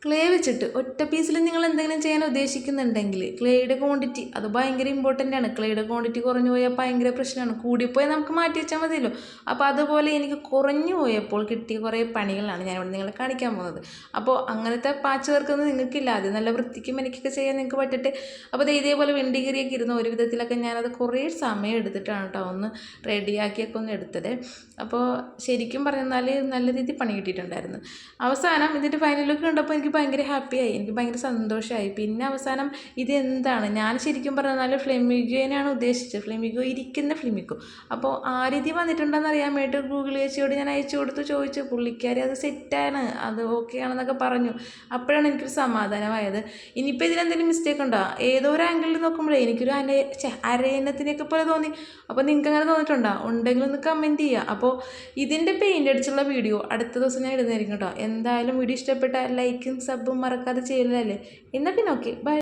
Clay വെച്ചിട്ട് ഒറ്റ പീസിൽ നിങ്ങൾ എന്തെങ്കിലും ചെയ്യാൻ ഉദ്ദേശിക്കുന്നുണ്ടെങ്കിൽ ക്ലേയുടെ ക്വാണ്ടിറ്റി അത് ഭയങ്കര ഇമ്പോർട്ടൻ്റ് ആണ്. ക്ലേയുടെ ക്വാണ്ടിറ്റി കുറഞ്ഞു പോയാൽ ഭയങ്കര പ്രശ്നമാണ്. കൂടിപ്പോയാൽ നമുക്ക് മാറ്റി വെച്ചാൽ മതിയല്ലോ. അപ്പോൾ അതുപോലെ എനിക്ക് കുറഞ്ഞു പോയപ്പോൾ കിട്ടിയ കുറേ പണികളാണ് ഞാനിവിടെ നിങ്ങളെ കാണിക്കാൻ പോകുന്നത്. അപ്പോൾ അങ്ങനത്തെ പാച്ച് വർക്കൊന്നും നിങ്ങൾക്കില്ല. അത് നല്ല വൃത്തിക്കും എനിക്കൊക്കെ ചെയ്യാൻ നിങ്ങൾക്ക് പറ്റട്ടെ. അപ്പോൾ ഇതേപോലെ വെണ്ടികറിയൊക്കെ ഇരുന്ന ഒരു വിധത്തിലൊക്കെ ഞാനത് കുറേ സമയം എടുത്തിട്ടാണ് കേട്ടോ ഒന്ന് റെഡിയാക്കിയൊക്കെ ഒന്ന് എടുത്തത്. അപ്പോൾ ശരിക്കും പറഞ്ഞാൽ നല്ല രീതിയിൽ പണി കിട്ടിയിട്ടുണ്ടായിരുന്നു. അവസാനം ഇതിൻ്റെ ഫൈനൽ ലുക്ക് കണ്ടപ്പോൾ എനിക്ക് ഭയങ്കര ഹാപ്പിയായി, എനിക്ക് ഭയങ്കര സന്തോഷമായി. പിന്നെ അവസാനം ഇതെന്താണ്, ഞാൻ ശരിക്കും പറഞ്ഞാൽ ഫ്ലെമിഗോനാണ് ഉദ്ദേശിച്ചത്, ഫ്ലെമിഗോ ഇരിക്കുന്ന ഫ്ലെമിഗോ. അപ്പോൾ ആ രീതി വന്നിട്ടുണ്ടെന്ന് അറിയാൻ വേണ്ടിയിട്ട് ഗൂഗിൾ ചേച്ചിയോട് ഞാൻ അയച്ചു കൊടുത്തു, ചോദിച്ചു. പുള്ളിക്കാരി അത് സെറ്റാണ്, അത് ഓക്കെ ആണെന്നൊക്കെ പറഞ്ഞു. അപ്പോഴാണ് എനിക്കൊരു സമാധാനമായത്. ഇനിയിപ്പോൾ ഇതിലെന്തെങ്കിലും മിസ്റ്റേക്ക് ഉണ്ടോ, ഏതോ ഒരു ആംഗിളിൽ നോക്കുമ്പോഴേ എനിക്കൊരു അരയന്നത്തിനെയൊക്കെ പോലെ തോന്നി. അപ്പോൾ നിങ്ങൾക്ക് അങ്ങനെ തോന്നിയിട്ടുണ്ടോ? ഉണ്ടെങ്കിൽ ഒന്ന് കമൻറ്റ് ചെയ്യുക. അപ്പോൾ ഇതിൻ്റെ പെയിൻ്റ് അടിച്ചുള്ള വീഡിയോ അടുത്ത ദിവസം ഞാൻ ഇടുന്നതായിരിക്കും കേട്ടോ. എന്തായാലും വീഡിയോ ഇഷ്ടപ്പെട്ട ലൈക്കും സബും മറക്കാതെ ചെയ്യലല്ലേ. എന്നാൽ പിന്നെ ഓക്കെ, ബൈ.